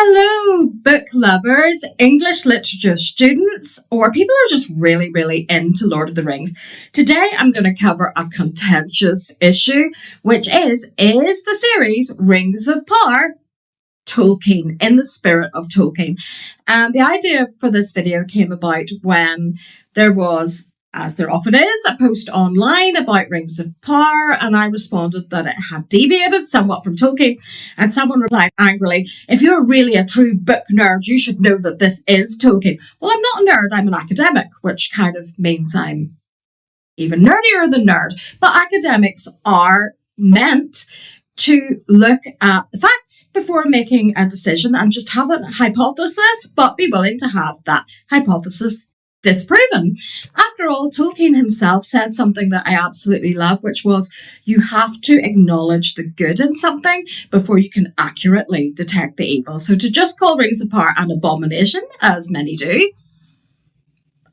Hello, book lovers, English literature students, or people who are just really into Lord of the Rings. Today I'm going to cover a contentious issue, which is the series Rings of Power Tolkien, in the spirit of Tolkien? And the idea for this video came about when there was, as there often is, a post online about Rings of Power, and I responded that it had deviated somewhat from Tolkien, and someone replied angrily, "If you're really a true book nerd, you should know that this is Tolkien." Well, I'm not a nerd, I'm an academic, which kind of means I'm even nerdier than nerd. But academics are meant to look at the facts before making a decision and just have a hypothesis, but be willing to have that hypothesis disproven. After all, Tolkien himself said something that I absolutely love, which was, you have to acknowledge the good in something before you can accurately detect the evil. So to just call Rings of Power an abomination, as many do,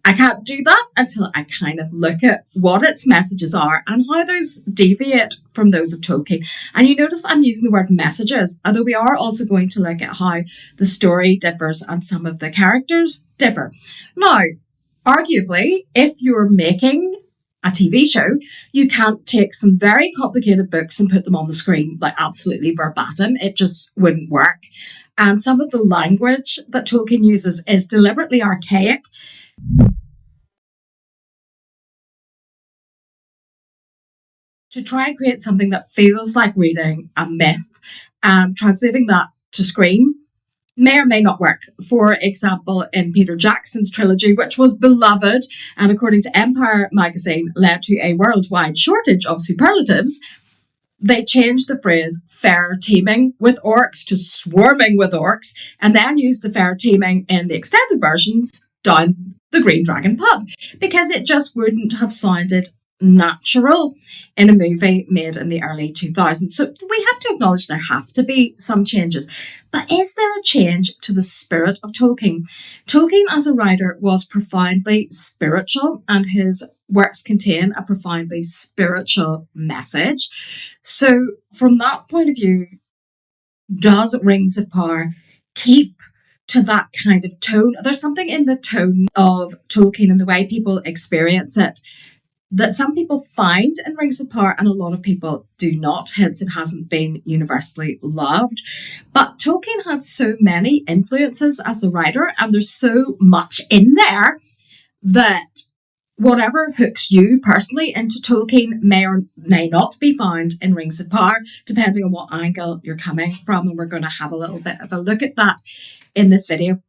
I can't do that until I kind of look at what its messages are and how those deviate from those of Tolkien. And you notice I'm using the word messages, although we are also going to look at how the story differs and some of the characters differ. Now, arguably, if you're making a TV show, you can't take some very complicated books and put them on the screen like absolutely verbatim. It just wouldn't work. And some of the language that Tolkien uses is deliberately archaic. To try and create something that feels like reading a myth and translating that to screen may or may not work. For example, in Peter Jackson's trilogy, which was beloved and according to Empire magazine led to a worldwide shortage of superlatives, they changed the phrase fair teeming with orcs to swarming with orcs, and then used the fair teeming in the extended versions down the Green Dragon pub, because it just wouldn't have sounded natural in a movie made in the early 2000s. So we have to acknowledge there have to be some changes. But is there a change to the spirit of Tolkien? Tolkien as a writer was profoundly spiritual, and his works contain a profoundly spiritual message. So from that point of view, does Rings of Power keep to that kind of tone? There's something in the tone of Tolkien and the way people experience it that some people find in Rings of Power and a lot of people do not, hence it hasn't been universally loved. But Tolkien had so many influences as a writer, and there's so much in there that whatever hooks you personally into Tolkien may or may not be found in Rings of Power, depending on what angle you're coming from, and we're going to have a little bit of a look at that in this video.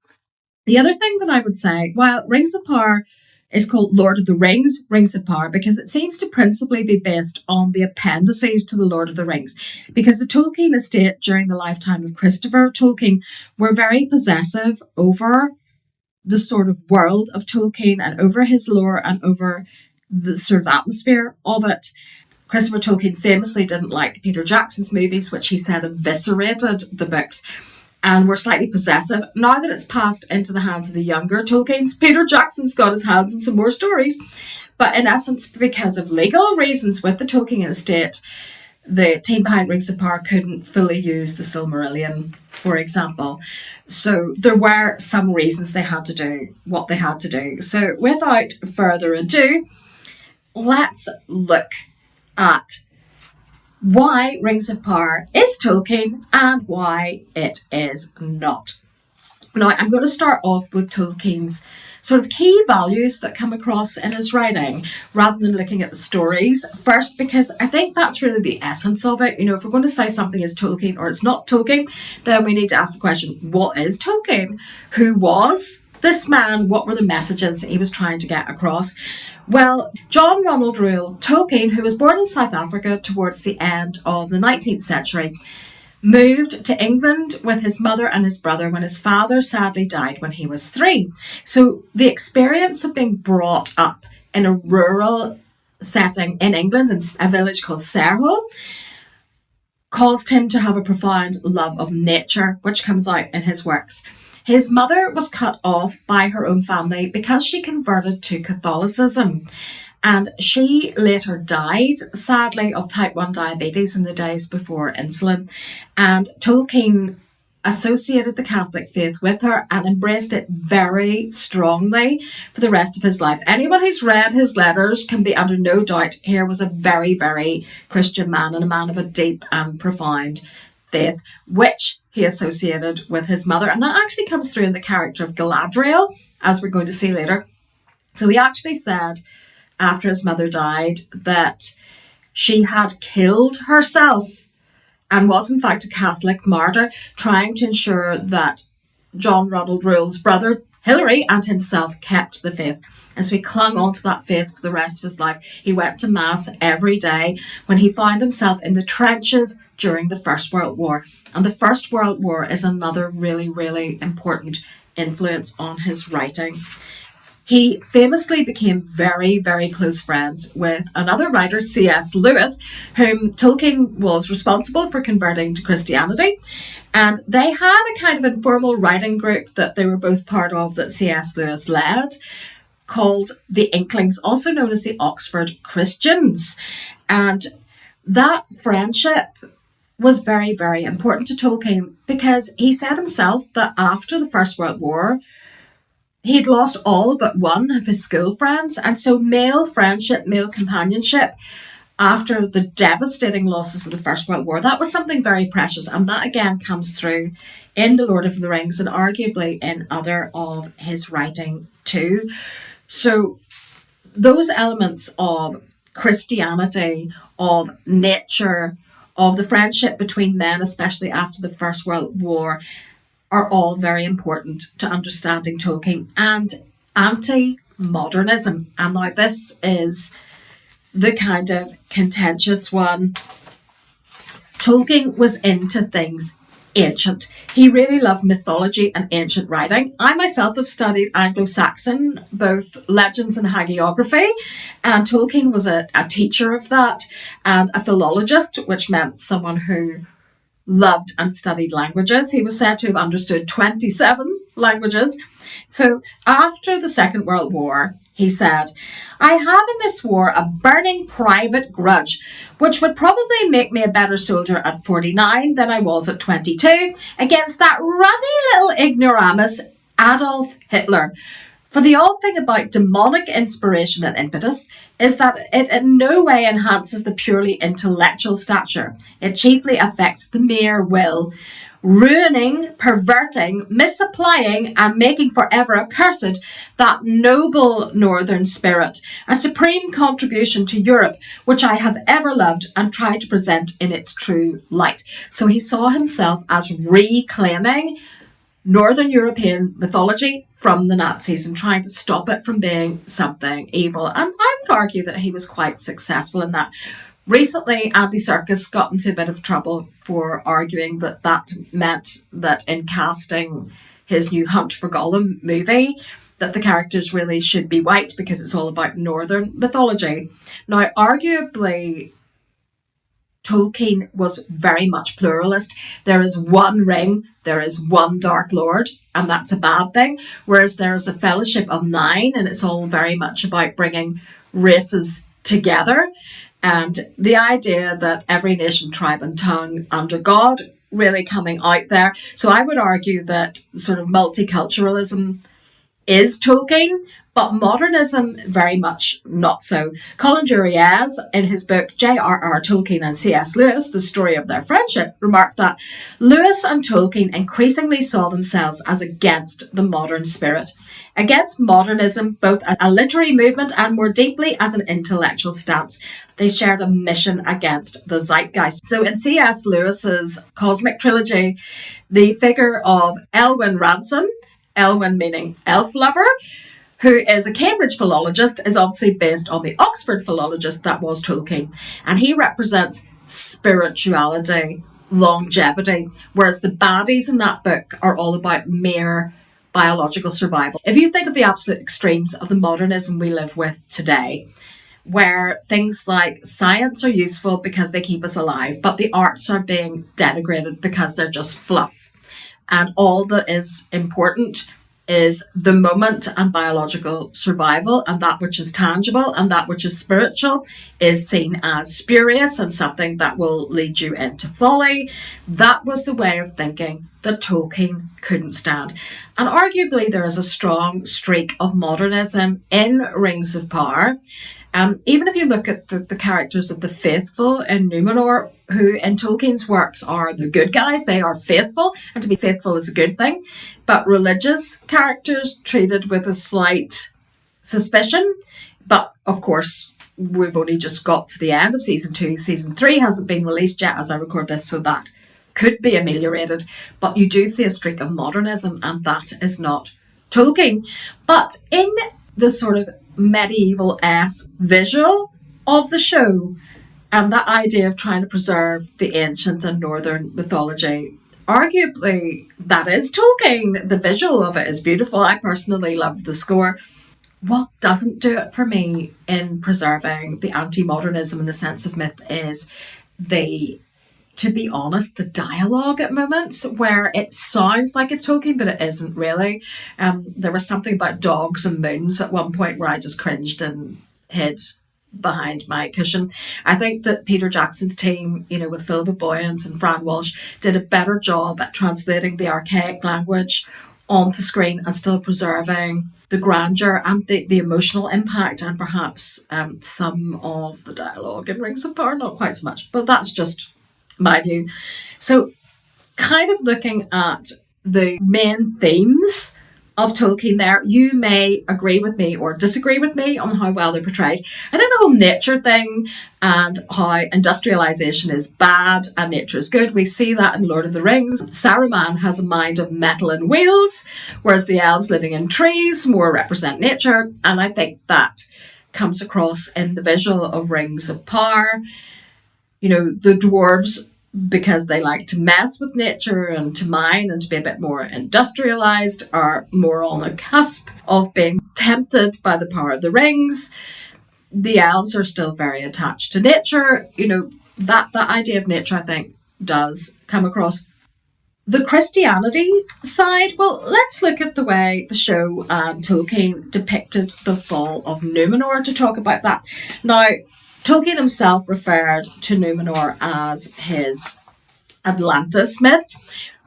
The other thing that I would say, while Rings of Power is called Lord of the Rings, Rings of Power, because it seems to principally be based on the appendices to the Lord of the Rings. Because the Tolkien estate during the lifetime of Christopher Tolkien were very possessive over the sort of world of Tolkien and over his lore and over the sort of atmosphere of it. Christopher Tolkien famously didn't like Peter Jackson's movies, which he said eviscerated the books, and were slightly possessive. Now that it's passed into the hands of the younger Tolkiens, Peter Jackson's got his hands in some more stories. But in essence, because of legal reasons with the Tolkien estate, the team behind Rings of Power couldn't fully use the Silmarillion, for example. So there were some reasons they had to do what they had to do. So without further ado, let's look at why Rings of Power is Tolkien and why it is not. Now, I'm going to start off with Tolkien's sort of key values that come across in his writing, rather than looking at the stories first, because I think that's really the essence of it. You know, if we're going to say something is Tolkien or it's not Tolkien, then we need to ask the question, what is Tolkien? Who was this man? What were the messages he was trying to get across? Well, John Ronald Reuel Tolkien, who was born in South Africa towards the end of the 19th century, moved to England with his mother and his brother when his father sadly died when he was 3. So the experience of being brought up in a rural setting in England, in a village called Serho, caused him to have a profound love of nature, which comes out in his works. His mother was cut off by her own family because she converted to Catholicism, and she later died, sadly, of type 1 diabetes in the days before insulin. And Tolkien associated the Catholic faith with her and embraced it very strongly for the rest of his life. Anyone who's read his letters can be under no doubt here was a very, very Christian man and a man of a deep and profound faith, which he associated with his mother. And that actually comes through in the character of Galadriel, as we're going to see later. So he actually said after his mother died that she had killed herself and was in fact a Catholic martyr, trying to ensure that John Ronald Reuel's brother Hilary and himself kept the faith. And so he clung on to that faith for the rest of his life. He went to Mass every day when he found himself in the trenches during the First World War. And the First World War is another really, really important influence on his writing. He famously became very, very close friends with another writer, C.S. Lewis, whom Tolkien was responsible for converting to Christianity. And they had a kind of informal writing group that they were both part of that C.S. Lewis led, called the Inklings, also known as the Oxford Christians. And that friendship was very, very important to Tolkien because he said himself that after the First World War, he'd lost all but one of his school friends. And so male friendship, male companionship, after the devastating losses of the First World War, that was something very precious. And that again comes through in The Lord of the Rings and arguably in other of his writing too. So those elements of Christianity, of nature, of the friendship between men, especially after the First World War, are all very important to understanding Tolkien. And anti-modernism. And now this is the kind of contentious one. Tolkien was into things ancient. He really loved mythology and ancient writing. I myself have studied Anglo-Saxon, both legends and hagiography, and Tolkien was a teacher of that and a philologist, which meant someone who loved and studied languages. He was said to have understood 27 languages. So after the Second World War, he said, "I have in this war a burning private grudge, which would probably make me a better soldier at 49 than I was at 22, against that ruddy little ignoramus Adolf Hitler. For the odd thing about demonic inspiration and impetus is that it in no way enhances the purely intellectual stature. It chiefly affects the mere will, ruining, perverting, misapplying, and making forever accursed that noble northern spirit, a supreme contribution to Europe, which I have ever loved and tried to present in its true light." So he saw himself as reclaiming Northern European mythology from the Nazis and trying to stop it from being something evil. And I would argue that he was quite successful in that. Recently, Andy Serkis got into a bit of trouble for arguing that that meant that in casting his new Hunt for Gollum movie, that the characters really should be white because it's all about Northern mythology. Now, arguably, Tolkien was very much pluralist. There is one ring, there is one Dark Lord, and that's a bad thing. Whereas there's a Fellowship of Nine, and it's all very much about bringing races together. And the idea that every nation, tribe, and tongue under God really coming out there. So I would argue that sort of multiculturalism is Tolkien, but modernism very much not so. Colin Duries, in his book J.R.R. Tolkien and C.S. Lewis, The Story of Their Friendship, remarked that Lewis and Tolkien increasingly saw themselves as against the modern spirit, against modernism, both as a literary movement and more deeply as an intellectual stance. They shared a mission against the zeitgeist. So in C.S. Lewis's Cosmic Trilogy, the figure of Elwyn Ransom, Elwyn meaning elf lover, who is a Cambridge philologist, is obviously based on the Oxford philologist that was Tolkien. And he represents spirituality, longevity, whereas the baddies in that book are all about mere biological survival. If you think of the absolute extremes of the modernism we live with today, where things like science are useful because they keep us alive, but the arts are being denigrated because they're just fluff. And all that is important is the moment and biological survival, and that which is tangible and that which is spiritual is seen as spurious and something that will lead you into folly. That was the way of thinking that Tolkien couldn't stand. And arguably there is a strong streak of modernism in Rings of Power. Even if you look at the characters of the faithful in Numenor, who in Tolkien's works are the good guys, they are faithful, and to be faithful is a good thing. But religious characters treated with a slight suspicion. But of course, we've only just got to the end of season 2. Season 3 hasn't been released yet as I record this, so that could be ameliorated. But you do see a streak of modernism, and that is not Tolkien. But in the sort of medieval-esque visual of the show, and that idea of trying to preserve the ancient and northern mythology, arguably that is Tolkien. The visual of it is beautiful. I personally love the score. What doesn't do it for me in preserving the anti-modernism in the sense of myth is to be honest, the dialogue at moments where it sounds like it's Tolkien, but it isn't really. There was something about dogs and moons at one point where I just cringed and hid behind my cushion. I think that Peter Jackson's team, with Philippa Boyens and Fran Walsh, did a better job at translating the archaic language onto screen and still preserving the grandeur and the emotional impact, and perhaps some of the dialogue in Rings of Power, not quite so much. But that's just my view. So kind of looking at the main themes of Tolkien there, you may agree with me or disagree with me on how well they're portrayed. I think the whole nature thing and how industrialization is bad and nature is good, we see that in Lord of the Rings. Saruman has a mind of metal and wheels, whereas the elves living in trees more represent nature, and I think that comes across in the visual of Rings of Power. The dwarves, because they like to mess with nature and to mine and to be a bit more industrialized, are more on the cusp of being tempted by the power of the rings. The elves are still very attached to nature. That idea of nature, I think, does come across. The Christianity side, well, let's look at the way the show and Tolkien depicted the fall of Numenor to talk about that. Now, Tolkien himself referred to Numenor as his Atlantis myth.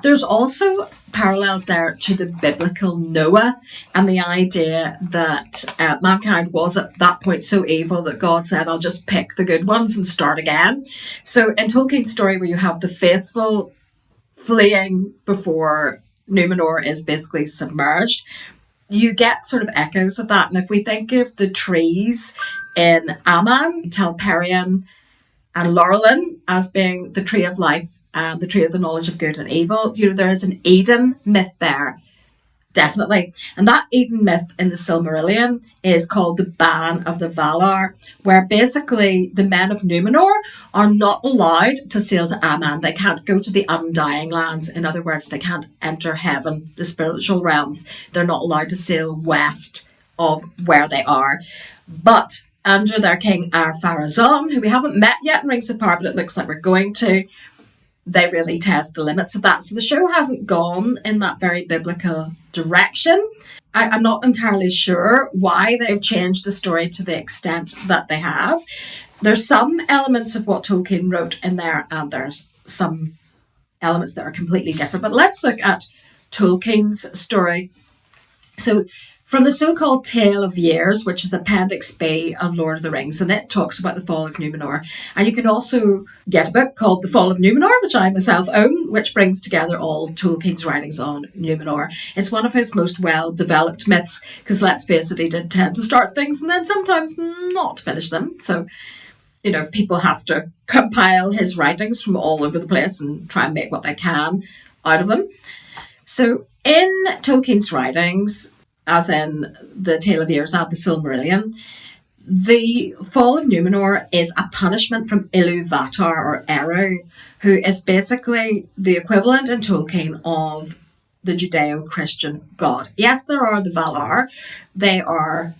There's also parallels there to the biblical Noah and the idea that mankind was at that point so evil that God said, I'll just pick the good ones and start again. So in Tolkien's story, where you have the faithful fleeing before Numenor is basically submerged, you get sort of echoes of that. And if we think of the trees in Aman, Telperion and Laurelin as being the tree of life and the tree of the knowledge of good and evil, there is an Eden myth there, definitely. And that Eden myth in the Silmarillion is called the Ban of the Valar, where basically the men of Numenor are not allowed to sail to Aman. They can't go to the Undying Lands. In other words, they can't enter heaven, the spiritual realms. They're not allowed to sail west of where they are. But under their king Ar-Pharazôn, who we haven't met yet in Rings of Power, but it looks like we're going to, they really test the limits of that. So the show hasn't gone in that very biblical direction. I'm not entirely sure why they've changed the story to the extent that they have. There's some elements of what Tolkien wrote in there, and there's some elements that are completely different. But let's look at Tolkien's story. So from the so-called Tale of Years, which is Appendix B of Lord of the Rings, and it talks about the fall of Numenor. And you can also get a book called The Fall of Numenor, which I myself own, which brings together all Tolkien's writings on Numenor. It's one of his most well-developed myths, because let's face it, he did tend to start things and then sometimes not finish them. So, people have to compile his writings from all over the place and try and make what they can out of them. So in Tolkien's writings, as in the Tale of Years and the Silmarillion, the fall of Numenor is a punishment from Iluvatar or Eru, who is basically the equivalent in Tolkien of the Judeo-Christian God. Yes, there are the Valar. They are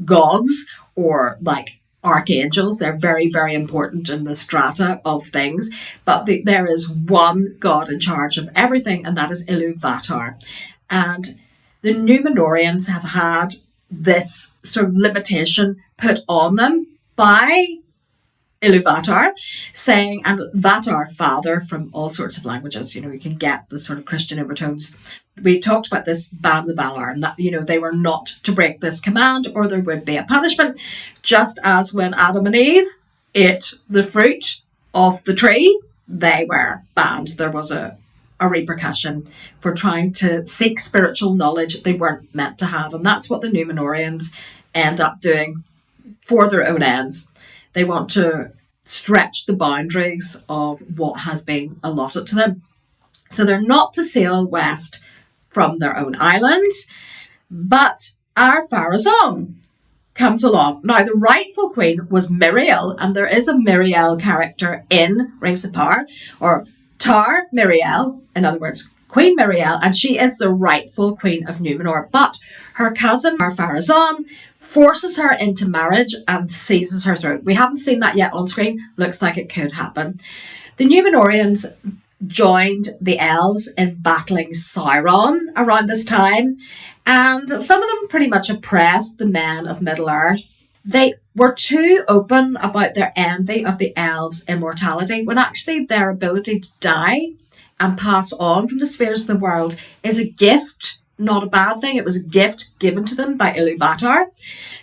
gods or like archangels. They're very, very important in the strata of things. But there is one God in charge of everything, and that is Iluvatar. And The Númenóreans have had this sort of limitation put on them by Iluvatar, saying, and Vatar, father, from all sorts of languages, you can get the sort of Christian overtones. We've talked about this ban of the Valar, and that, they were not to break this command or there would be a punishment, just as when Adam and Eve ate the fruit of the tree, they were banned. There was a repercussion for trying to seek spiritual knowledge they weren't meant to have. And that's what the Númenóreans end up doing for their own ends. They want to stretch the boundaries of what has been allotted to them. So they're not to sail west from their own island, but our Pharazôn comes along. Now, the rightful queen was Miriel, and there is a Miriel character in Rings of Power, or Tar Miriel, in other words, Queen Miriel, and she is the rightful queen of Númenor. But her cousin, our Pharazôn, forces her into marriage and seizes her throat. We haven't seen that yet on screen. Looks like it could happen. The Númenóreans joined the elves in battling Sauron around this time, and some of them pretty much oppressed the men of Middle-earth. They were too open about their envy of the elves' immortality, when actually their ability to die and pass on from the spheres of the world is a gift, not a bad thing. It was a gift given to them by Iluvatar.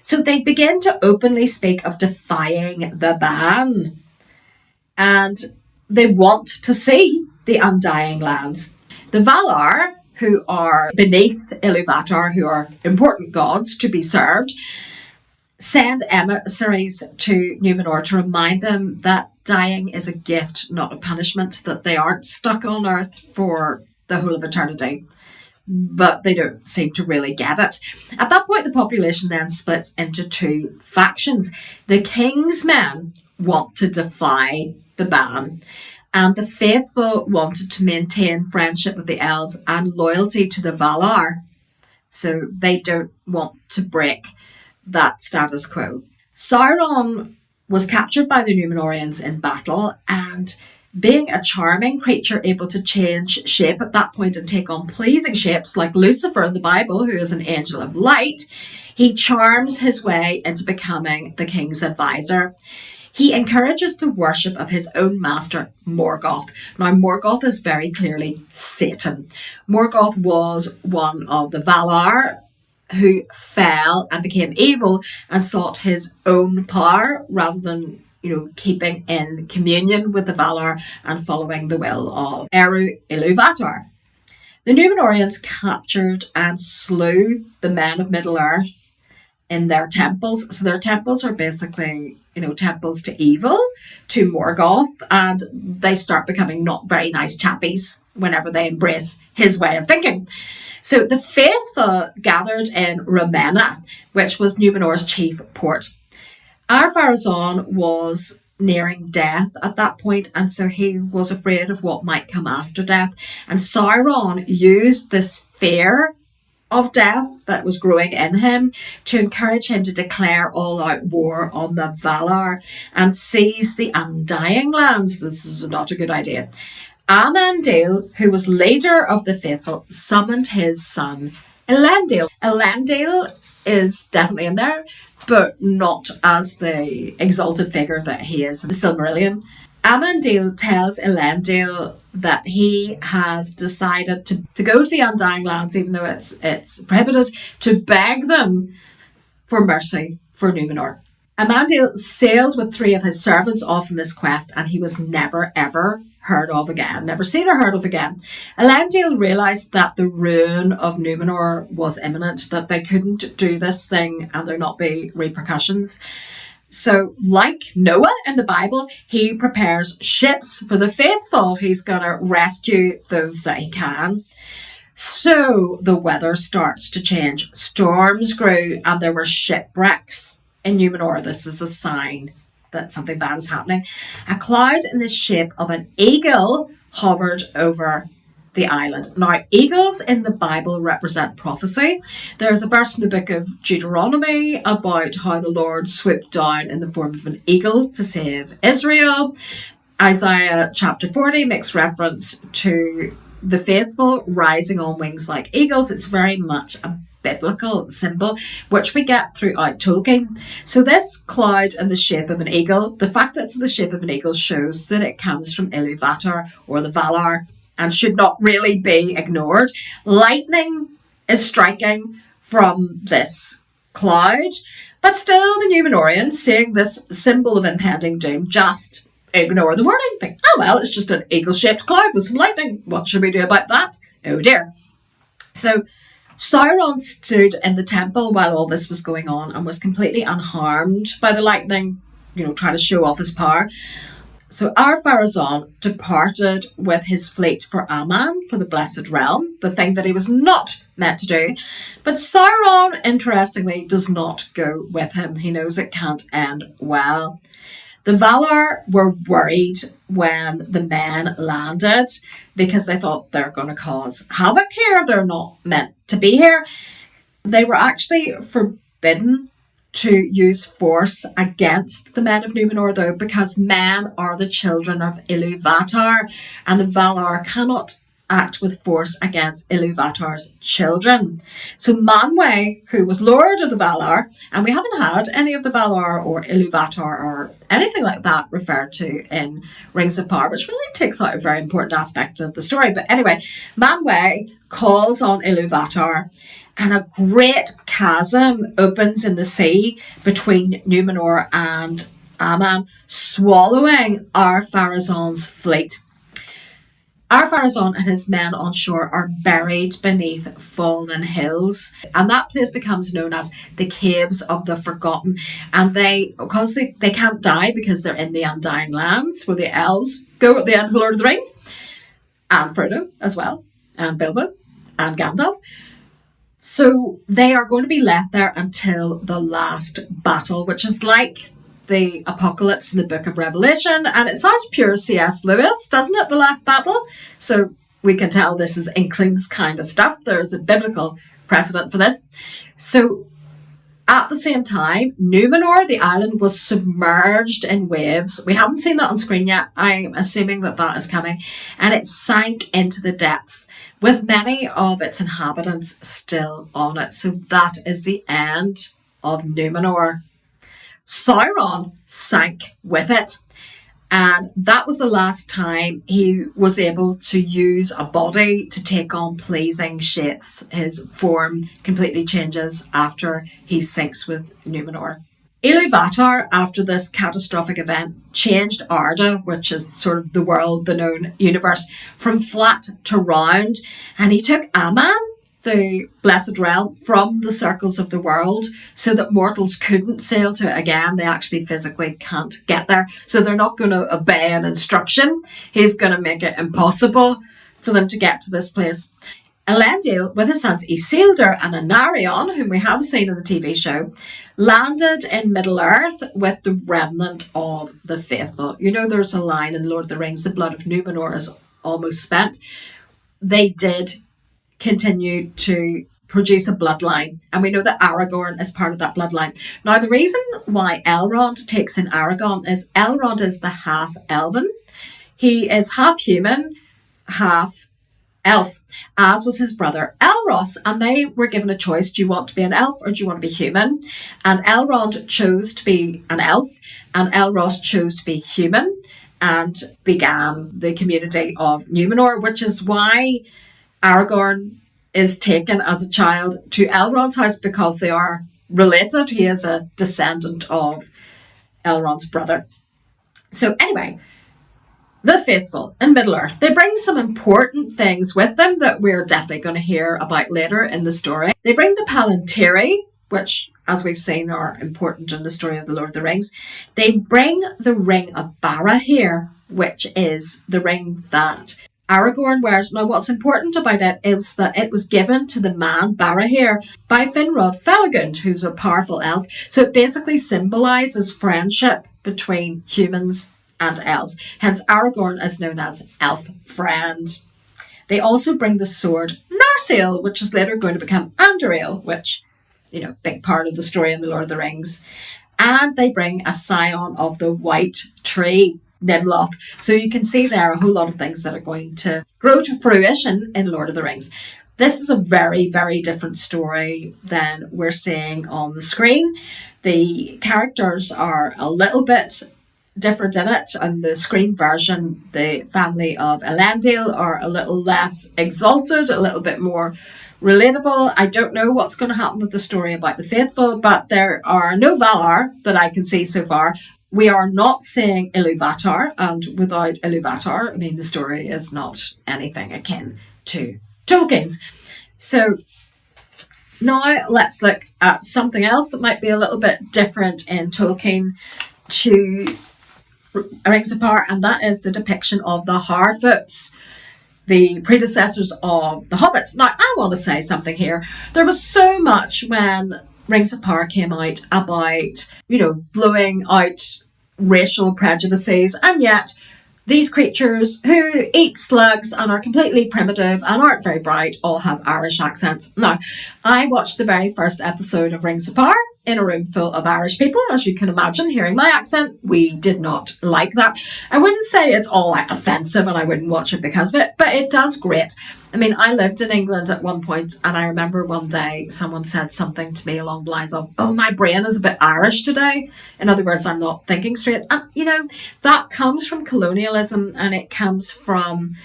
So they begin to openly speak of defying the ban. And they want to see the Undying Lands. The Valar, who are beneath Iluvatar, who are important gods to be served, send emissaries to Númenor to remind them that dying is a gift, not a punishment, that they aren't stuck on Earth for the whole of eternity. But they don't seem to really get it. At that point, the population then splits into two factions. The King's men want to defy the ban, and the faithful wanted to maintain friendship with the elves and loyalty to the Valar. So they don't want to break that status quo. Sauron was captured by the Númenóreans in battle, and being a charming creature able to change shape at that point and take on pleasing shapes like Lucifer in the Bible, who is an angel of light, he charms his way into becoming the king's advisor. He encourages the worship of his own master, Morgoth. Now, Morgoth is very clearly Satan. Morgoth was one of the Valar who fell and became evil and sought his own power rather than keeping in communion with the Valar and following the will of Eru Iluvatar. The Númenóreans captured and slew the men of Middle-earth in their temples. So their temples are basically, temples to evil, to Morgoth, and they start becoming not very nice chappies whenever they embrace his way of thinking. So the faithful gathered in Ravenna, which was Númenor's chief port. Our Pharazôn was nearing death at that point, and so he was afraid of what might come after death. And Sauron used this fear of death that was growing in him to encourage him to declare all-out war on the Valar and seize the Undying Lands. This is not a good idea. Amandil, who was leader of the faithful, summoned his son Elendil. Elendil is definitely in there, but not as the exalted figure that he is in the Silmarillion. Amandil tells Elendil that he has decided to go to the Undying Lands, even though it's prohibited, to beg them for mercy for Númenor. Amandil sailed with 3 of his servants off on this quest, and he was never, ever heard of again. Never seen or heard of again. Elendil realised that the ruin of Númenor was imminent, that they couldn't do this thing and there not be repercussions. So, like Noah in the Bible, he prepares ships for the faithful. He's going to rescue those that he can. So, the weather starts to change. Storms grew and there were shipwrecks in Númenor. This is a sign that something bad is happening. A cloud in the shape of an eagle hovered over the island. Now, eagles in the Bible represent prophecy. There's a verse in the book of Deuteronomy about how the Lord swooped down in the form of an eagle to save Israel. Isaiah chapter 40 makes reference to the faithful rising on wings like eagles. It's very much a biblical symbol, which we get throughout Tolkien. So this cloud in the shape of an eagle, the fact that it's in the shape of an eagle shows that it comes from Iluvatar or the Valar and should not really be ignored. Lightning is striking from this cloud, but still the Númenóreans, seeing this symbol of impending doom, just ignore the warning. Think, oh well, it's just an eagle-shaped cloud with some lightning. What should we do about that? Oh dear. So Sauron stood in the temple while all this was going on and was completely unharmed by the lightning, trying to show off his power. So Ar-Pharazôn departed with his fleet for Aman, for the Blessed Realm, the thing that he was not meant to do. But Sauron, interestingly, does not go with him. He knows it can't end well. The Valar were worried when the men landed because they thought they're going to cause havoc here. They're not meant to be here. They were actually forbidden to use force against the men of Númenor, though, because men are the children of Iluvatar, and the Valar cannot act with force against Iluvatar's children. So Manwë, who was Lord of the Valar, and we haven't had any of the Valar or Iluvatar or anything like that referred to in Rings of Power, which really takes out a very important aspect of the story. But anyway, Manwë calls on Iluvatar, and a great chasm opens in the sea between Númenor and Aman, swallowing Ar-Pharazôn's fleet. Ar-Pharazôn and his men on shore are buried beneath fallen hills, and that place becomes known as the Caves of the Forgotten. And because they can't die because they're in the Undying Lands, where the elves go at the end of the Lord of the Rings, and Frodo as well, and Bilbo, and Gandalf. So they are going to be left there until the last battle, which is like the apocalypse in the book of Revelation, and it sounds pure C.S. Lewis, doesn't it, the last battle? So we can tell this is Inklings kind of stuff. There's a biblical precedent for this. So at the same time, Númenor, the island, was submerged in waves. We haven't seen that on screen yet. I'm assuming that is coming. And it sank into the depths, with many of its inhabitants still on it. So that is the end of Númenor. Sauron sank with it, and that was the last time he was able to use a body to take on pleasing shapes. His form completely changes after he sinks with Númenor. Iluvatar, after this catastrophic event, changed Arda, which is sort of the world, the known universe, from flat to round, and he took Aman, the Blessed Realm, from the circles of the world so that mortals couldn't sail to it again. They actually physically can't get there. So they're not going to obey an instruction. He's going to make it impossible for them to get to this place. Elendil, with his sons Isildur and Anarion, whom we have seen in the TV show, landed in Middle-earth with the remnant of the faithful. There's a line in Lord of the Rings, the blood of Númenor is almost spent. They did continue to produce a bloodline, and we know that Aragorn is part of that bloodline. Now, the reason why Elrond takes in Aragorn is Elrond is the half-elven. He is half human, half elf, as was his brother Elros, and they were given a choice: do you want to be an elf or do you want to be human? And Elrond chose to be an elf, and Elros chose to be human, and began the community of Númenor, which is why Aragorn is taken as a child to Elrond's house, because they are related. He is a descendant of Elrond's brother. So anyway, the faithful in Middle-earth, they bring some important things with them that we're definitely going to hear about later in the story. They bring the Palantiri, which, as we've seen, are important in the story of the Lord of the Rings. They bring the Ring of Barahir, which is the ring that Aragorn wears. Now, what's important about it is that it was given to the man Barahir by Finrod Felagund, who's a powerful elf. So it basically symbolises friendship between humans and elves. Hence, Aragorn is known as Elf Friend. They also bring the sword Narsil, which is later going to become Anduril, which, big part of the story in the Lord of the Rings. And they bring a scion of the White Tree. Nimloth. So you can see there a whole lot of things that are going to grow to fruition in Lord of the Rings. This is a very, very different story than we're seeing on the screen. The characters are a little bit different in it. On the screen version, the family of Elendil are a little less exalted, a little bit more relatable. I don't know what's going to happen with the story about the faithful, but there are no Valar that I can see so far. We are not seeing Iluvatar, and without Iluvatar, I mean, the story is not anything akin to Tolkien's. So now let's look at something else that might be a little bit different in Tolkien to Rings of Power, and that is the depiction of the Harfoots, the predecessors of the Hobbits. Now, I want to say something here. There was so much when Rings of Power came out about, blowing out racial prejudices, and yet these creatures who eat slugs and are completely primitive and aren't very bright all have Irish accents. Now, I watched the very first episode of Rings of Power in a room full of Irish people. As you can imagine, hearing my accent, we did not like that. I wouldn't say it's all offensive and I wouldn't watch it because of it, but it does grate. I mean, I lived in England at one point, and I remember one day someone said something to me along the lines of, "Oh, my brain is a bit Irish today." In other words, I'm not thinking straight. And, that comes from colonialism, and it comes from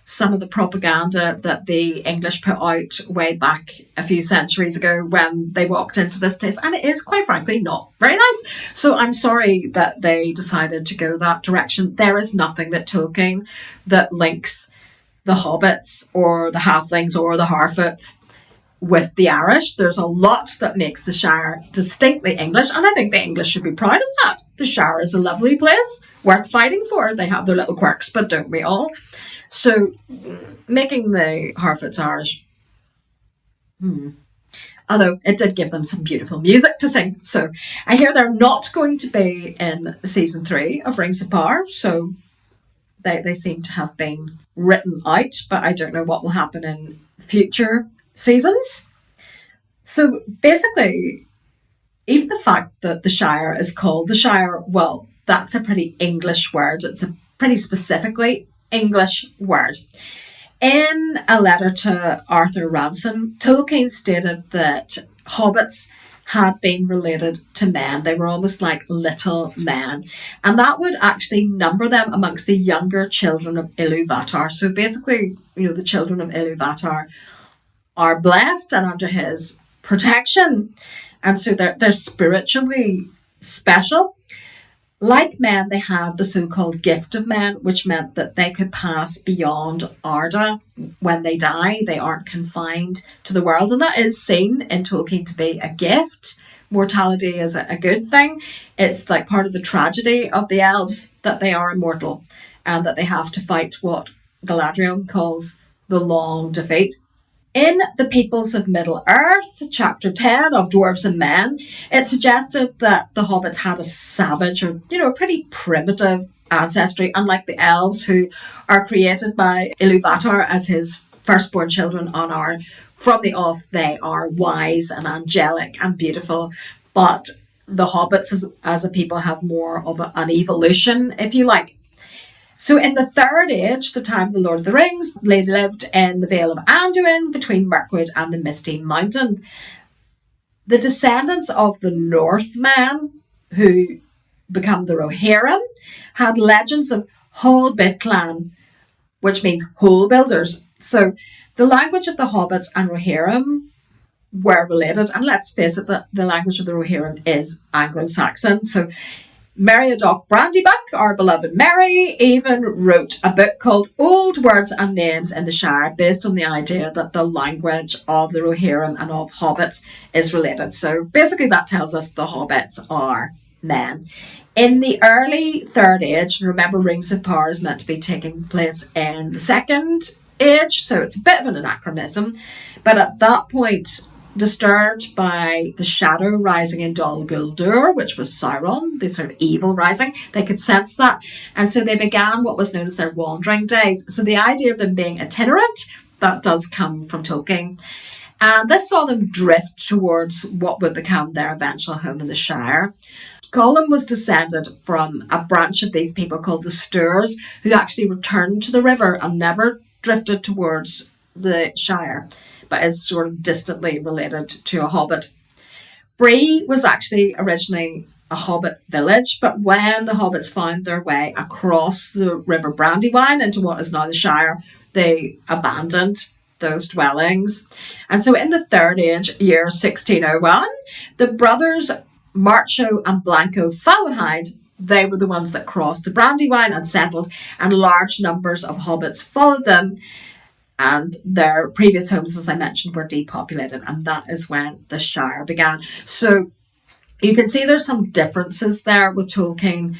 some of the propaganda that the English put out way back a few centuries ago when they walked into this place. And it is, quite frankly, not very nice. So I'm sorry that they decided to go that direction. There is nothing that Tolkien that links the Hobbits or the Halflings or the Harfoots with the Irish. There's a lot that makes the Shire distinctly English, and I think the English should be proud of that. The Shire is a lovely place, worth fighting for. They have their little quirks, but don't we all? So, making the Harfoots Irish, although it did give them some beautiful music to sing. So, I hear they're not going to be in season 3 of Rings of Power, so they seem to have been written out, but I don't know what will happen in future seasons. So basically, even the fact that the Shire is called the Shire, well, that's a pretty English word. It's a pretty specifically English word. In a letter to Arthur Ransom, Tolkien stated that hobbits had been related to men. They were almost like little men. And that would actually number them amongst the younger children of Iluvatar. So basically, the children of Iluvatar are blessed and under his protection. And so they're spiritually special. Like men, they had the so-called gift of men, which meant that they could pass beyond Arda when they die. They aren't confined to the world. And that is seen in Tolkien to be a gift. Mortality is a good thing. It's like part of the tragedy of the elves that they are immortal and that they have to fight what Galadriel calls the long defeat. In The Peoples of Middle-earth, chapter 10 of Dwarves and Men, it suggested that the hobbits had a savage or, pretty primitive ancestry, unlike the elves who are created by Iluvatar as his firstborn children on Ar. From the off, they are wise and angelic and beautiful, but the hobbits as a people have more of an evolution, if you like. So in the Third Age, the time of the Lord of the Rings, they lived in the Vale of Anduin between Mirkwood and the Misty Mountain. The descendants of the Northmen, who become the Rohirrim, had legends of Hol Bitlan, which means hole builders. So the language of the Hobbits and Rohirrim were related. And let's face it, the language of the Rohirrim is Anglo-Saxon. So Meriadoc Brandybuck, our beloved Mary, even wrote a book called Old Words and Names in the Shire, based on the idea that the language of the Rohirrim and of hobbits is related. So basically that tells us the hobbits are men. In the early Third Age, remember Rings of Power is meant to be taking place in the Second Age, so it's a bit of an anachronism, but at that point, disturbed by the shadow rising in Dol Guldur, which was Sauron, the sort of evil rising, they could sense that. And so they began what was known as their wandering days. So the idea of them being itinerant, that does come from Tolkien. And this saw them drift towards what would become their eventual home in the Shire. Gollum was descended from a branch of these people called the Sturs, who actually returned to the river and never drifted towards the Shire, but is sort of distantly related to a hobbit. Bree was actually originally a hobbit village, but when the hobbits found their way across the River Brandywine into what is now the Shire, they abandoned those dwellings. And so in the Third Age, year 1601, the brothers Marcho and Blanco Fallowhide, they were the ones that crossed the Brandywine and settled, and large numbers of hobbits followed them. And their previous homes, as I mentioned, were depopulated, and that is when the Shire began. So you can see there's some differences there with Tolkien.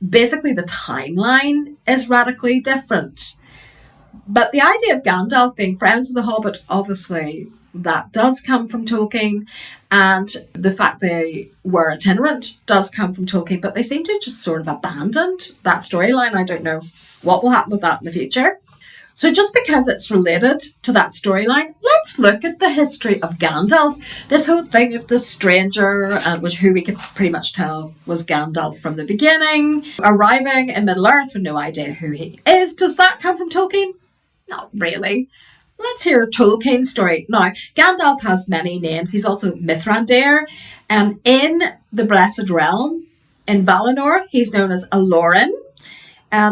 Basically, the timeline is radically different. But the idea of Gandalf being friends with the Hobbit, obviously, that does come from Tolkien. And the fact they were itinerant does come from Tolkien. But they seem to have just sort of abandoned that storyline. I don't know what will happen with that in the future. So just because it's related to that storyline, let's look at the history of Gandalf. This whole thing of the stranger, who we could pretty much tell was Gandalf from the beginning, arriving in Middle-earth with no idea who he is. Does that come from Tolkien? Not really. Let's hear Tolkien's story. Now, Gandalf has many names. He's also Mithrandir. In the Blessed Realm, in Valinor, he's known as Alorin.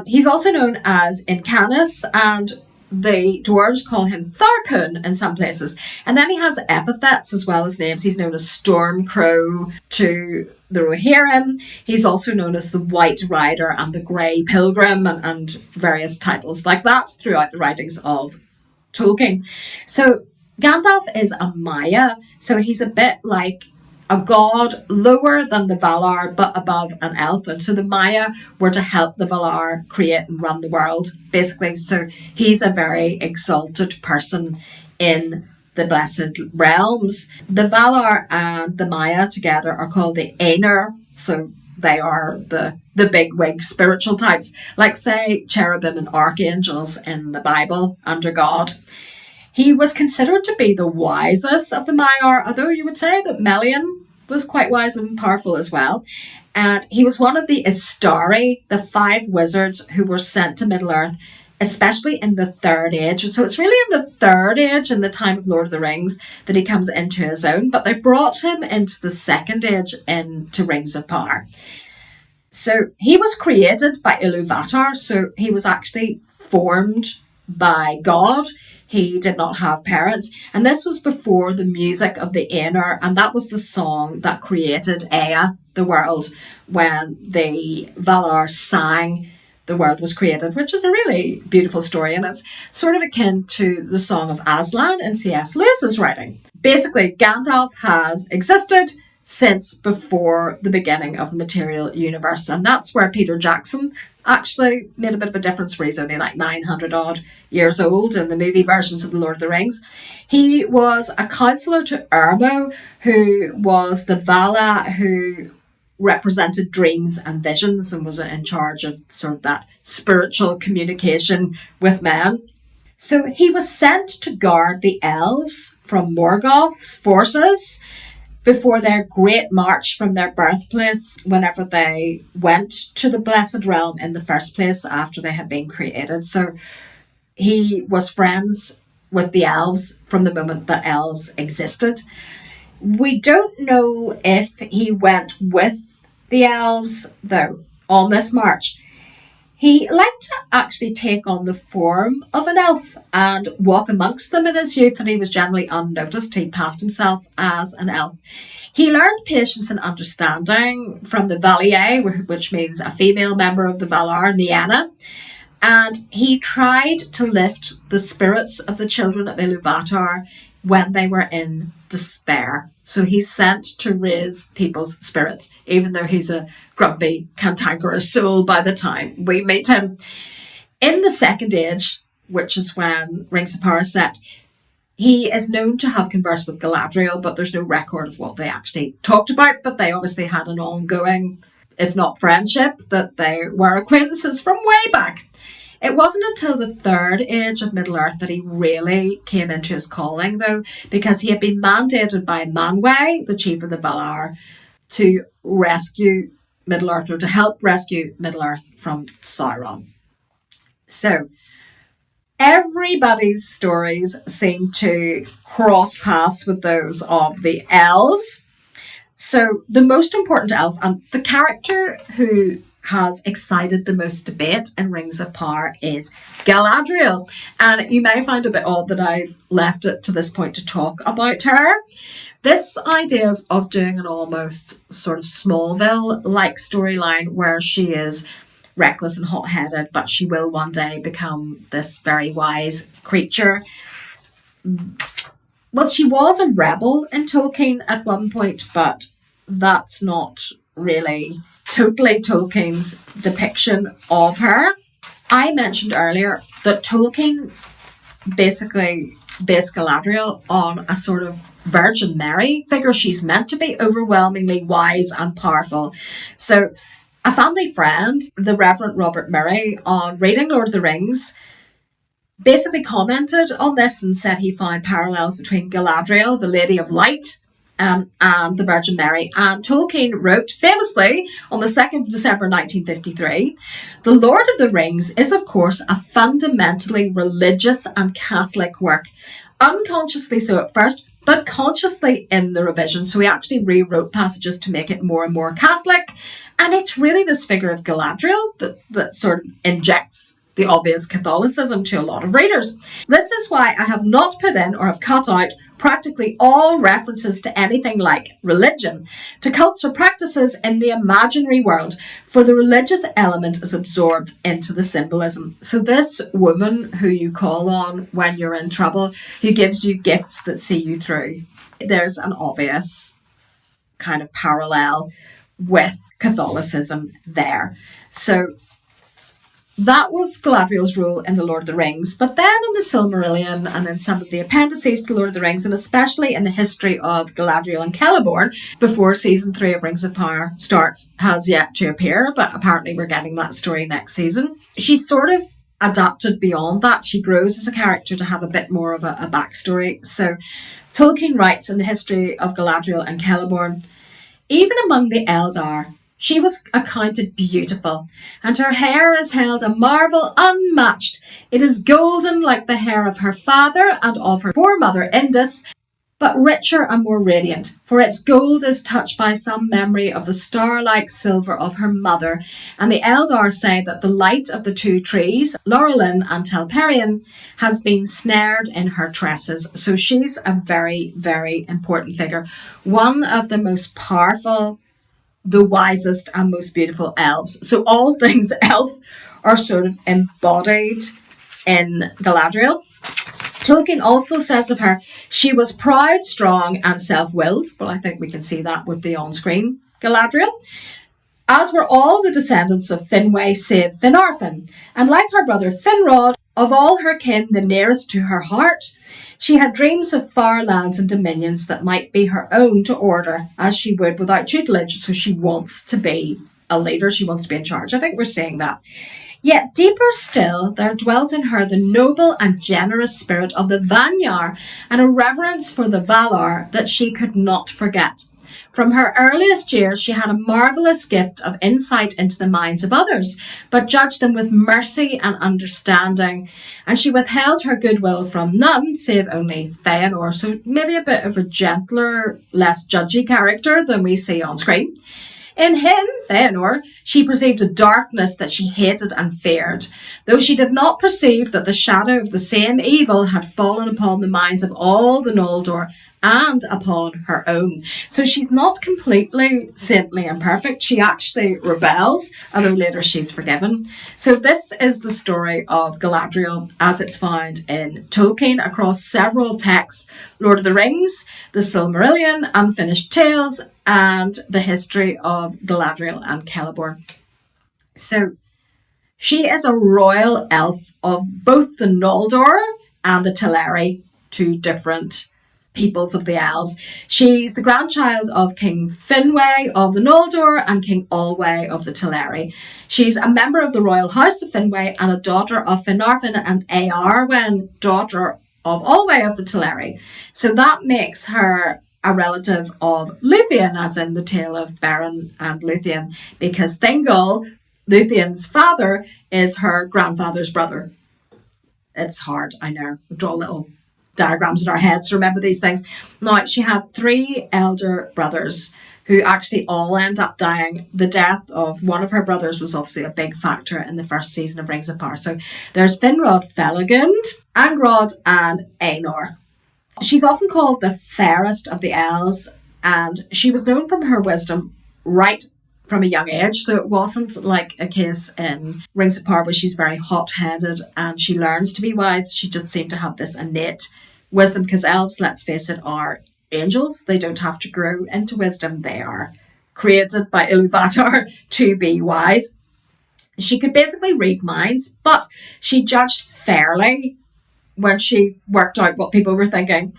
He's also known as Incanus, and the dwarves call him Tharkun in some places. And then he has epithets as well as names. He's known as Stormcrow to the Rohirrim. He's also known as the White Rider and the Grey Pilgrim, and various titles like that throughout the writings of Tolkien. So Gandalf is a Maya, so he's a bit like a god lower than the Valar, but above an elf. And so the Maya were to help the Valar create and run the world, basically. So he's a very exalted person in the Blessed Realms. The Valar and the Maya together are called the Aenir. So they are the big-wig spiritual types, like, say, cherubim and archangels in the Bible under God. He was considered to be the wisest of the Maiar, although you would say that Melian was quite wise and powerful as well. And he was one of the Istari, the 5 wizards who were sent to Middle-earth, especially in the Third Age. So it's really in the Third Age, in the time of Lord of the Rings, that he comes into his own. But they've brought him into the Second Age, into Rings of Power. So he was created by Iluvatar, so he was actually formed by God. He did not have parents. And this was before the music of the Aenir, and that was the song that created Ea, the world, when the Valar sang the world was created, which is a really beautiful story, and it's sort of akin to the Song of Aslan in C.S. Lewis's writing. Basically, Gandalf has existed since before the beginning of the material universe, and that's where Peter Jackson actually made a bit of a difference, where he's only like 900 odd years old in the movie versions of The Lord of the Rings. He was a counsellor to Ermo, who was the Vala who represented dreams and visions and was in charge of sort of that spiritual communication with men. So he was sent to guard the elves from Morgoth's forces before their great march from their birthplace, whenever they went to the Blessed Realm in the first place after they had been created. So he was friends with the elves from the moment that elves existed. We don't know if he went with the elves, though, on this march. He liked to actually take on the form of an elf and walk amongst them in his youth, and he was generally unnoticed. He passed himself as an elf. He learned patience and understanding from the Valier, which means a female member of the Valar, Nienna, and he tried to lift the spirits of the children of Iluvatar when they were in despair. So he's sent to raise people's spirits, even though he's a grumpy, cantankerous soul by the time we meet him. In the Second Age, which is when Rings of Power is set, he is known to have conversed with Galadriel, but there's no record of what they actually talked about. But they obviously had an ongoing, if not friendship, that they were acquaintances from way back. It wasn't until the Third Age of Middle-earth that he really came into his calling, though, because he had been mandated by Manwë, the chief of the Valar, to rescue Middle-earth, or to help rescue Middle-earth from Sauron. So everybody's stories seem to cross paths with those of the elves. So the most important elf, and the character who has excited the most debate in Rings of Power, is Galadriel. And you may find it a bit odd that I've left it to this point to talk about her. This idea of doing an almost sort of Smallville-like storyline where she is reckless and hot-headed, but she will one day become this very wise creature. Well, she was a rebel in Tolkien at one point, but that's not really totally Tolkien's depiction of her. I mentioned earlier that Tolkien basically based Galadriel on a sort of Virgin Mary figure. She's meant to be overwhelmingly wise and powerful. So a family friend, the Reverend Robert Murray, on reading Lord of the Rings, basically commented on this and said he found parallels between Galadriel, the Lady of Light, and the Virgin Mary. And Tolkien wrote famously on the 2nd of December 1953, "The Lord of the Rings is of course a fundamentally religious and Catholic work, unconsciously so at first, but consciously in the revision." So he actually rewrote passages to make it more and more Catholic. And it's really this figure of Galadriel that sort of injects the obvious Catholicism to a lot of readers. This is why I have not put in or have cut out practically all references to anything like religion, to cults or practices in the imaginary world, for the religious element is absorbed into the symbolism. So this woman who you call on when you're in trouble, who gives you gifts that see you through, there's an obvious kind of parallel with Catholicism there. So that was Galadriel's role in The Lord of the Rings. But then in the Silmarillion and in some of the appendices to The Lord of the Rings, and especially in the history of Galadriel and Celeborn, before season 3 of Rings of Power starts, has yet to appear, but apparently we're getting that story next season. She's sort of adapted beyond that. She grows as a character to have a bit more of a backstory. So Tolkien writes in the history of Galadriel and Celeborn, "Even among the Eldar, she was accounted beautiful, and her hair is held a marvel unmatched. It is golden like the hair of her father and of her poor mother Indus, but richer and more radiant, for its gold is touched by some memory of the star-like silver of her mother. And the Eldar say that the light of the two trees, Laurelin and Telperion, has been snared in her tresses." So she's a very, very important figure. One of the most powerful, the wisest and most beautiful elves. So all things elf are sort of embodied in Galadriel. Tolkien also says of her, she was proud, strong and self-willed. Well, I think we can see that with the on-screen Galadriel. As were all the descendants of Finwë save Finarfin. And like her brother Finrod, of all her kin the nearest to her heart, she had dreams of far lands and dominions that might be her own to order as she would without tutelage. So she wants to be a leader. She wants to be in charge. I think we're seeing that. Yet deeper still, there dwelt in her the noble and generous spirit of the Vanyar, and a reverence for the Valar that she could not forget. From her earliest years, she had a marvellous gift of insight into the minds of others, but judged them with mercy and understanding. And she withheld her goodwill from none, save only Fëanor. So maybe a bit of a gentler, less judgy character than we see on screen. In him, Fëanor, she perceived a darkness that she hated and feared, though she did not perceive that the shadow of the same evil had fallen upon the minds of all the Noldor and upon her own. So she's not completely saintly and perfect. She actually rebels, although later she's forgiven. So this is the story of Galadriel as it's found in Tolkien across several texts: Lord of the Rings, the Silmarillion, Unfinished Tales, and the history of Galadriel and Celeborn. So she is a royal elf of both the Noldor and the Teleri, two different peoples of the elves. She's the grandchild of King Finwë of the Noldor and King Olwë of the Teleri. She's a member of the royal house of Finwë and a daughter of Finarfin and Eärwen, daughter of Olwë of the Teleri. So that makes her a relative of Luthien, as in the tale of Beren and Luthien, because Thingol, Luthien's father, is her grandfather's brother. It's hard, I know. We draw little diagrams in our heads to remember these things. Now, she had 3 elder brothers who actually all end up dying. The death of one of her brothers was obviously a big factor in the first season of Rings of Power. So there's Finrod Felagund, Angrod, and Aenor. She's often called the fairest of the elves, and she was known for her wisdom right from a young age. So it wasn't like a case in Rings of Power where she's very hot-headed and she learns to be wise. She just seemed to have this innate wisdom, because elves, let's face it, are angels. They don't have to grow into wisdom. They are created by Iluvatar to be wise. She could basically read minds, but she judged fairly when she worked out what people were thinking.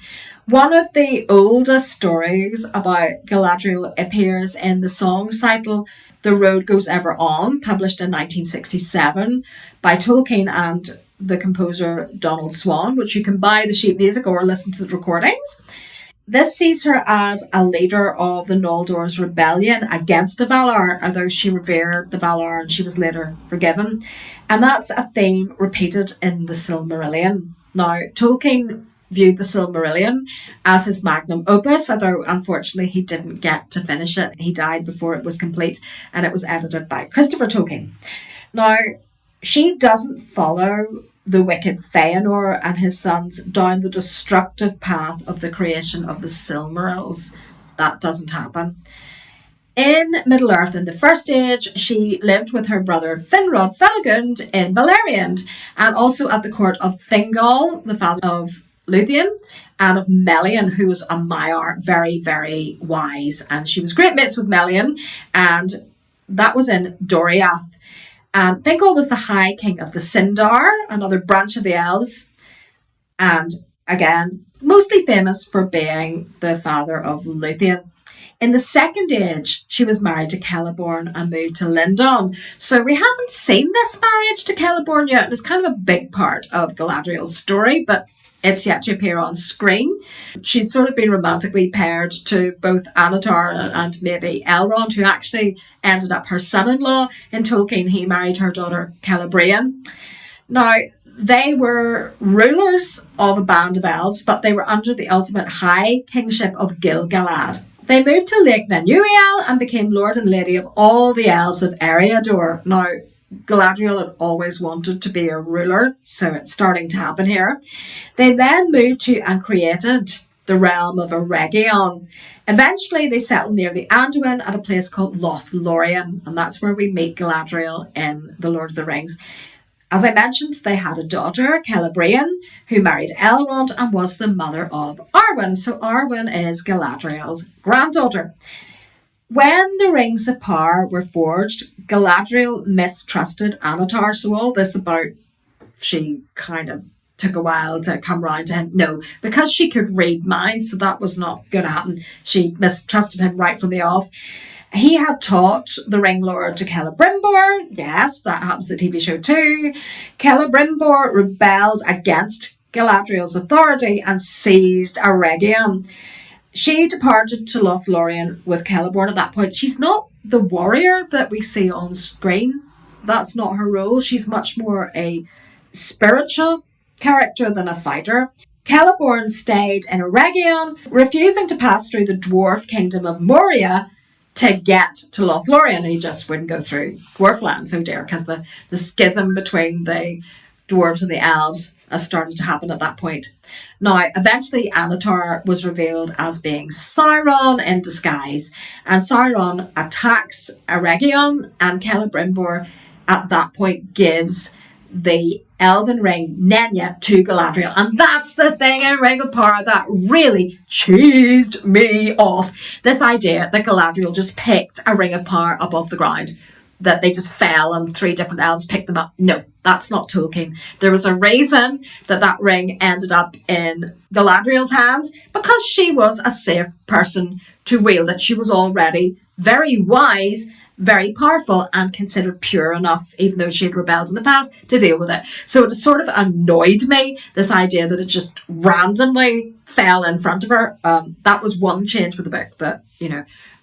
One of the oldest stories about Galadriel appears in the song cycle The Road Goes Ever On, published in 1967 by Tolkien and the composer Donald Swann, which you can buy the sheet music or listen to the recordings. This sees her as a leader of the Noldor's rebellion against the Valar, although she revered the Valar and she was later forgiven. And that's a theme repeated in the Silmarillion. Now, Tolkien viewed the Silmarillion as his magnum opus, although unfortunately he didn't get to finish it. He died before it was complete, and it was edited by Christopher Tolkien. Now, she doesn't follow the wicked Feanor and his sons down the destructive path of the creation of the Silmarils. That doesn't happen. In Middle-earth, in the First Age, she lived with her brother Finrod Felagund in Beleriand, and also at the court of Thingol, the father of Luthien, and of Melian, who was a Maiar, very, very wise. And she was great mates with Melian, and that was in Doriath. And Thingol was the High King of the Sindar, another branch of the elves, and again, mostly famous for being the father of Luthien. In the Second Age, she was married to Celeborn and moved to Lindon. So we haven't seen this marriage to Celeborn yet. It's kind of a big part of Galadriel's story, but it's yet to appear on screen. She's sort of been romantically paired to both Anatar and maybe Elrond, who actually ended up her son-in-law. In Tolkien, he married her daughter Celebrian. Now, they were rulers of a band of elves, but they were under the ultimate high kingship of Gil-galad. They moved to Lake Nanuial and became Lord and Lady of all the elves of Eriador. Now, Galadriel had always wanted to be a ruler, so it's starting to happen here. They then moved to and created the realm of Eregion. Eventually, they settled near the Anduin at a place called Lothlorien, and that's where we meet Galadriel in The Lord of the Rings. As I mentioned, they had a daughter, Celebrian, who married Elrond and was the mother of Arwen. So Arwen is Galadriel's granddaughter. When the Rings of Power were forged, Galadriel mistrusted Anatar. So all this about she kind of took a while to come round to him. No, because she could read minds, so that was not going to happen. She mistrusted him right from the off. He had taught the Ring Lord to Celebrimbor. Yes, that happens in the TV show too. Celebrimbor rebelled against Galadriel's authority and seized Eregion. She departed to Lothlorien with Celeborn at that point. She's not the warrior that we see on screen. That's not her role. She's much more a spiritual character than a fighter. Celeborn stayed in Eregion, refusing to pass through the dwarf kingdom of Moria to get to Lothlorien. He just wouldn't go through Dwarflands, oh dear, because the schism between the dwarves and the elves has started to happen at that point. Now, eventually Anatar was revealed as being Sauron in disguise, and Sauron attacks Eregion, and Celebrimbor at that point gives the Elven Ring Nenya to Galadriel. And that's the thing in Ring of Power that really cheesed me off. This idea that Galadriel just picked a Ring of Power up off the ground, that they just fell and 3 different elves picked them up. No, that's not Tolkien. There was a reason that that ring ended up in Galadriel's hands, because she was a safe person to wield it. She was already very wise very powerful and considered pure enough, even though she had rebelled in the past, to deal with it. So it sort of annoyed me, this idea that it just randomly fell in front of her. That was one change with the book that,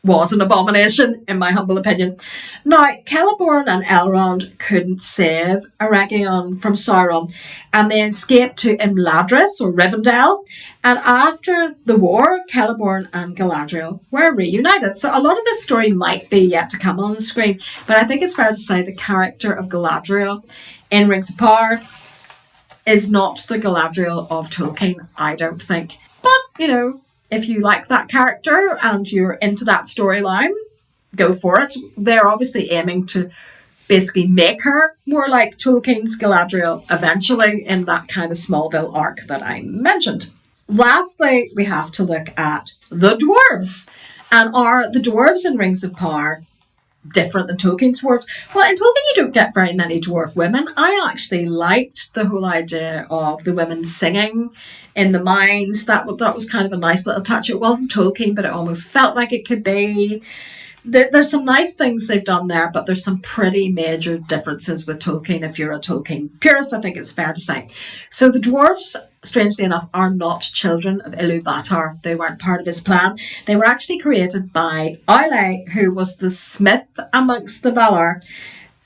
was an abomination, in my humble opinion. Now, Celeborn and Elrond couldn't save Eregion from Sauron, and they escaped to Imladris, or Rivendell, and after the war, Celeborn and Galadriel were reunited. So a lot of this story might be yet to come on the screen, but I think it's fair to say the character of Galadriel in Rings of Power is not the Galadriel of Tolkien, I don't think. But, if you like that character and you're into that storyline, go for it. They're obviously aiming to basically make her more like Tolkien's Galadriel eventually in that kind of Smallville arc that I mentioned. Lastly, we have to look at the dwarves. And are the dwarves in Rings of Power different than Tolkien's dwarves? Well, in Tolkien you don't get very many dwarf women. I actually liked the whole idea of the women singing in the mines. That was kind of a nice little touch. It wasn't Tolkien, but it almost felt like it could be. There's some nice things they've done there, but there's some pretty major differences with Tolkien. If you're a Tolkien purist, I think it's fair to say. So the dwarves, strangely enough, are not children of Iluvatar. They weren't part of his plan. They were actually created by Aule, who was the smith amongst the Valar.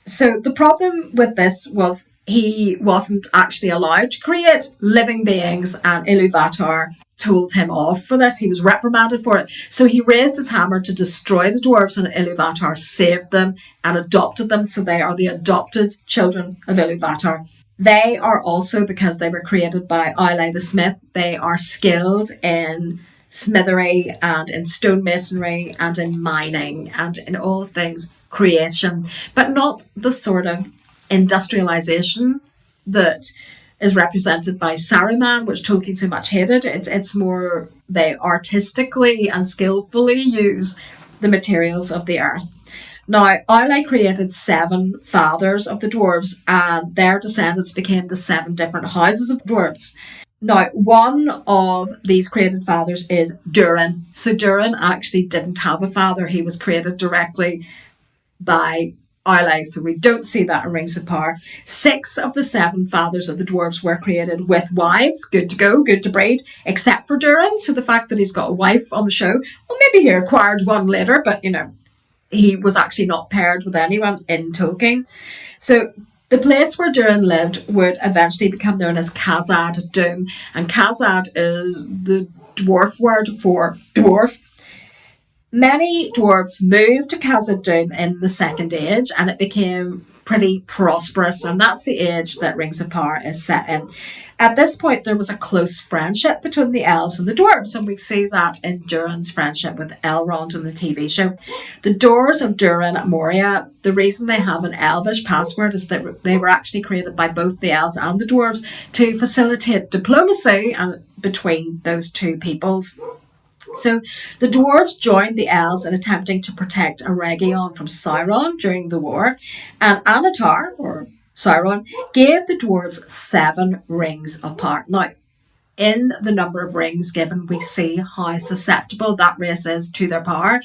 So the problem with this was he wasn't actually allowed to create living beings, and Iluvatar told him off for this. He was reprimanded for it. So he raised his hammer to destroy the dwarves, and Iluvatar saved them and adopted them. So they are the adopted children of Iluvatar. They are also, because they were created by Aule the smith, they are skilled in smithery and in stonemasonry and in mining and in all things creation, but not the sort of industrialization that is represented by Saruman, which Tolkien so much hated. It's more they artistically and skillfully use the materials of the earth. Now, Aule created 7 fathers of the dwarves, and their descendants became the 7 different houses of dwarves. Now, one of these created fathers is Durin. So Durin actually didn't have a father. He was created directly by Aule, so we don't see that in Rings of Power. 6 of the 7 fathers of the dwarves were created with wives. Good to go, good to breed, except for Durin. So the fact that he's got a wife on the show, well, maybe he acquired one later, but, he was actually not paired with anyone in Tolkien. So the place where Durin lived would eventually become known as Khazad Dûm, and Khazad is the dwarf word for dwarf. Many dwarves moved to Khazad Dûm in the Second Age, and it became pretty prosperous, and that's the age that Rings of Power is set in. At this point, there was a close friendship between the elves and the dwarves, and we see that in Durin's friendship with Elrond in the TV show. The doors of Durin at Moria, the reason they have an elvish password is that they were actually created by both the elves and the dwarves to facilitate diplomacy between those two peoples. So the dwarves joined the elves in attempting to protect Eregion from Sauron during the war, and Anatar, or Sauron, gave the dwarves 7 rings of power. Now, in the number of rings given, we see how susceptible that race is to their power.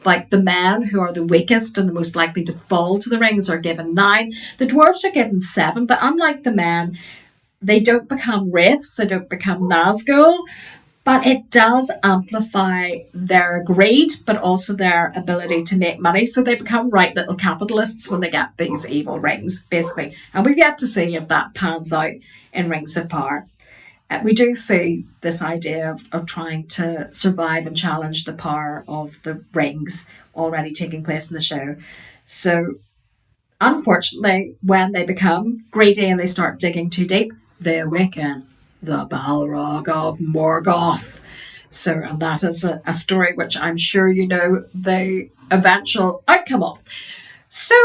Like the men who are the weakest and the most likely to fall to the rings are given 9. The dwarves are given 7, but unlike the men, they don't become wraiths, they don't become Nazgul, but it does amplify their greed, but also their ability to make money. So they become right little capitalists when they get these evil rings, basically. And we've yet to see if that pans out in Rings of Power. We do see this idea of trying to survive and challenge the power of the rings already taking place in the show. So, unfortunately, when they become greedy and they start digging too deep, they awaken the Balrog of Morgoth. So, and that is a story which I'm sure you know the eventual outcome of. So,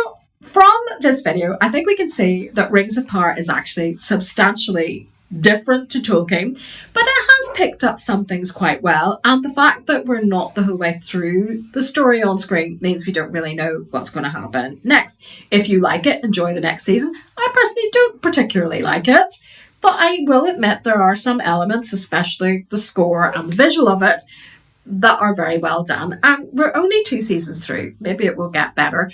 from this video, I think we can see that Rings of Power is actually substantially different to Tolkien, but it has picked up some things quite well, and the fact that we're not the whole way through the story on screen means we don't really know what's going to happen next. If you like it, enjoy the next season. I personally don't particularly like it, but I will admit there are some elements, especially the score and the visual of it, that are very well done. And we're only 2 seasons through. Maybe it will get better.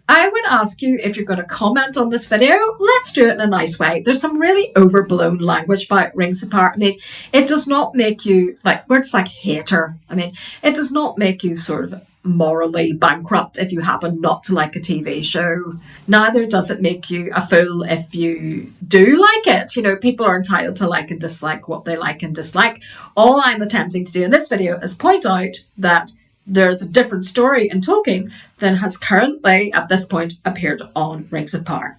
I would ask you, if you're going to comment on this video, let's do it in a nice way. There's some really overblown language about Rings of Power. I mean, it does not make you, like, words like hater. I mean, it does not make you sort of morally bankrupt if you happen not to like a TV show. Neither does it make you a fool if you do like it. You know, people are entitled to like and dislike what they like and dislike. All I'm attempting to do in this video is point out that there's a different story in Tolkien than has currently, at this point, appeared on Rings of Power.